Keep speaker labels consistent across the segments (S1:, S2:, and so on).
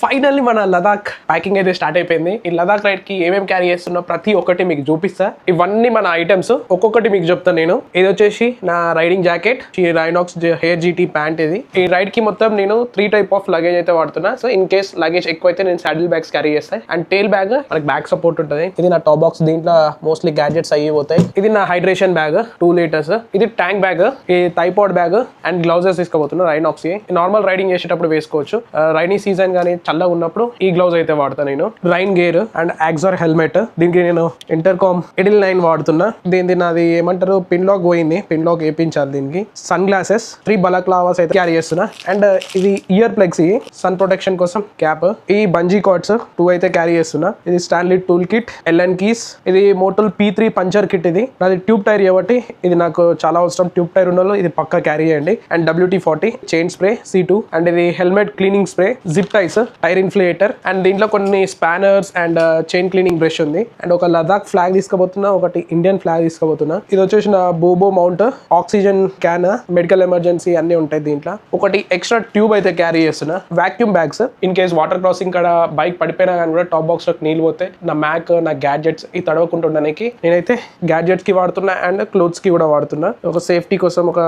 S1: Finally మన Ladakh packing అయితే start అయిపోయింది. ఈ లదాఖ్ రైడ్ కి ఏమేమి క్యారీ చేస్తున్నా ప్రతి ఒక్కటి మీకు చూపిస్తా. ఇవన్నీ మన ఐటమ్స్ ఒక్కొక్కటి మీకు చెప్తాను నేను. ఇది వచ్చేసి నా రైడింగ్ జాకెట్, ఈ రైనాక్స్ హెయిర్ జీటీ ప్యాంట్. ఇది ఈ రైడ్ కి మొత్తం నేను 3 టైప్ ఆఫ్ లగేజ్ అయితే వాడుతున్నా. సో ఇన్ కేస్ లగేజ్ ఎక్కువ అయితే నేను సాడిల్ బ్యాగ్స్ క్యారీ చేస్తాను. అండ్ టైల్ బ్యాగ్ మనకి బ్యాక్ సపోర్ట్ ఉంటుంది. ఇది నా టాప్ బాక్స్, దీంట్లో మోస్ట్లీ గ్యాడ్జెట్స్ అయ్యి పోతాయి. ఇది నా హైడ్రేషన్ బ్యాగ్ 2 లీటర్స్. ఇది ట్యాంక్ బ్యాగ్, ఈ టైపాడ్ బ్యాగ్ అండ్ గ్లౌజెస్ తీసుకోబోతున్నా రైనాక్స్. నార్మల్ రైడింగ్ చేసేటప్పుడు వేసుకోవచ్చు. రైనీ సీజన్ కానీ చల్లగా ఉన్నప్పుడు ఈ గ్లౌజ్ అయితే వాడతాను నేను. Rain gear and యాక్సర్ helmet. దీనికి నేను ఇంటర్కామ్ ఎడిల్ 9 వాడుతున్నా. దీని నాది ఏమంటారు పిన్ లాక్ పోయింది, పిన్ లాక్ వేయించాలి దీనికి. సన్ గ్లాసెస్ 3 బలక్లావాస్ అయితే క్యారీ చేస్తున్నా. అండ్ ఇది ఇయర్ ప్లగ్స్, ఇవి సన్ ప్రొటెక్షన్ కోసం క్యాప్. ఈ బంజీ కార్డ్స్ 2 అయితే క్యారీ చేస్తున్నా. ఇది Stanley tool kit, Allen keys. ఇది మోటల్ P3 పంచర్ కిట్. ఇది నాది ట్యూబ్ టైర్ కాబట్టి ఇది నాకు చాలా అవసరం. ట్యూబ్ టైర్ ఉన్న ఇది పక్కా క్యారీ చేయండి. And WT-40 chain spray C2. And ఇది helmet cleaning spray, zip ties, tyre inflator. And దీంట్లో కొన్ని spanners and chain cleaning brush ఉంది. అండ్ ఒక లదాఖ్ ఫ్లాగ్ తీసుకోబోతున్నా, ఒకటి ఇండియన్ ఫ్లాగ్ తీసుకోబోతున్నా. ఇది వచ్చేసి నా Bobo mount, oxygen can, medical emergency అన్ని ఉంటాయి దీంట్లో. ఒకటి ఎక్స్ట్రా ట్యూబ్ అయితే క్యారీ చేస్తున్నా. Vacuum bags, in case water crossing కాడ బైక్ పడిపోయినా కానీ కూడా టాప్ బాక్స్ లోకి నీళ్ళు పోతే నా మ్యాక్, నా గ్యాడ్జెట్స్ ఈ తడవకుంటుండడానికి నేనైతే గ్యాడ్జెట్స్ కి వాడుతున్నా అండ్ క్లోత్స్ కి కూడా వాడుతున్నా. ఒక సేఫ్టీ కోసం ఒక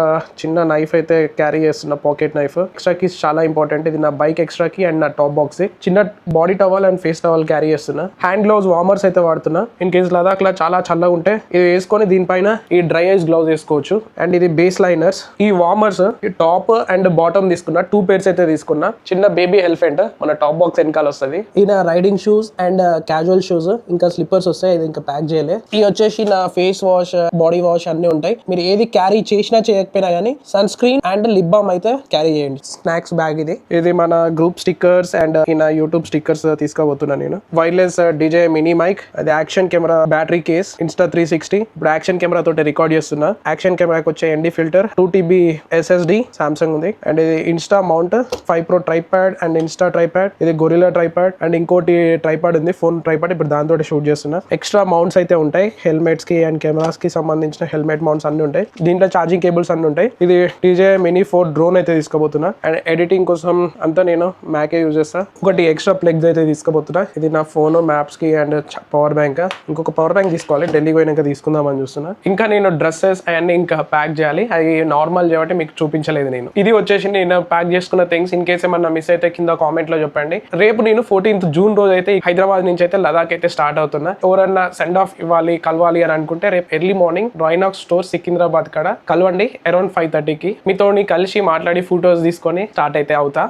S1: చిన్న నైఫ్ అయితే క్యారీ చేస్తున్నా, పాకెట్ నైఫ్. ఎక్స్ట్రా కీస్ చాలా ఇంపార్టెంట్. ఇది నా బైక్ ఎక్స్ట్రా కీ అండ్ నా టాప్ బాక్స్. చిన్న body towel and face towel carry చేస్తున్నా. హ్యాండ్ గ్లౌజ్, వార్మర్స్ అయితే వాడుతున్నా. ఇన్ కేస్ లదాఖ్ లో చాలా చల్లగా ఉంటే ఇది వేసుకొని దీనిపైన ఈ డ్రై ఐస్ గ్లౌజ్ వేసుకోవచ్చు. అండ్ ఇది బేస్ లైనర్స్. ఈ వార్మర్స్ ఈ టాప్ అండ్ బాటమ్ తీసుకున్నా, 2 pairs అయితే తీసుకున్నా. చిన్న బేబీ ఎలిఫెంట్ మన టాప్ బాక్స్ వెనకాల వస్తుంది. ఈ నా riding shoes and casual shoes, ఇంకా స్లిప్పర్స్ వస్తాయి. ఇది ఇంకా ప్యాక్ చేయలే. ఇది వచ్చేసి నా ఫేస్ వాష్, బాడీ వాష్ అన్ని ఉంటాయి. మీరు ఏది క్యారీ చేసినా చేయకపోయినా కానీ sun screen and lip balm అయితే క్యారీ చేయండి. స్నాక్స్ బ్యాగ్ ఇది మన గ్రూప్ స్టిక్కర్స్ అండ్ నా యూట్యూబ్ స్టిక్కర్స్ తీసుకోబోతున్నా నేను. వైర్లెస్ DJI మినీ మైక్, అది action camera battery case, Insta 360. ఇప్పుడు యాక్షన్ కెమెరా తోటి రికార్డ్ చేస్తున్నా. యాక్షన్ కెమెరాకి వచ్చే ND filter, 2 TB SSD Samsung ఉంది. అండ్ ఇది Insta mount, 5 Pro tripod and Insta tripod. ఇది గొరిల్లా ట్రైపాడ్ అండ్ ఇంకోటి ట్రైపాడ్ ఉంది, ఫోన్ ట్రైపాడ్. ఇప్పుడు దాంతో షూట్ చేస్తున్నా. ఎక్స్ట్రా మౌంట్స్ అయితే ఉంటాయి, హెల్మెట్స్ కి అండ్ కెమెరాస్ కి సంబంధించిన హెల్మెట్ మౌంట్స్ అన్ని ఉంటాయి. దీంట్లో ఛార్జింగ్ కేబుల్స్ అన్ని ఉంటాయి. ఇది DJI మినీ 4 డ్రోన్ అయితే తీసుకోబోతున్నా. అండ్ ఎడిటింగ్ కోసం అంతా నేను మ్యాకే యూజ్ చేస్తా. ఒకటి ఎక్స్ట్రా ప్లగ్స్ అయితే తీసుకోబోతున్నా. ఇది నా ఫోన్, మ్యాప్స్ కి అండ్ పవర్ బ్యాంక్. ఇంకొక పవర్ బ్యాంక్ తీసుకోవాలి, ఢిల్లీ పోయినాక తీసుకుందామని చూస్తున్నా. ఇంకా నేను డ్రెస్సెస్ అవన్నీ ఇంకా ప్యాక్ చేయాలి. అది నార్మల్ చేయబట్టి మీకు చూపించలేదు నేను. ఇది వచ్చేసి నేను ప్యాక్ చేసుకున్న థింగ్స్. ఇన్ కేస్ ఏమన్నా మిస్ అయితే కింద కామెంట్ లో చెప్పండి. రేపు నేను 14th జూన్ రోజు అయితే హైదరాబాద్ నుంచి అయితే లదాఖ్ అయితే స్టార్ట్ అవుతున్నా. ఎవరన్నా సెండ్ ఆఫ్ ఇవ్వాలి, కలవాలి అని అనుకుంటే రేపు ఎర్లీ మార్నింగ్ రైనాక్స్ స్టోర్ సికింద్రాబాద్ కాడ కలవండి. అరౌండ్ 5:30కి మీతో కలిసి మాట్లాడి ఫోటోస్ తీసుకొని స్టార్ట్ అయితే అవుతా.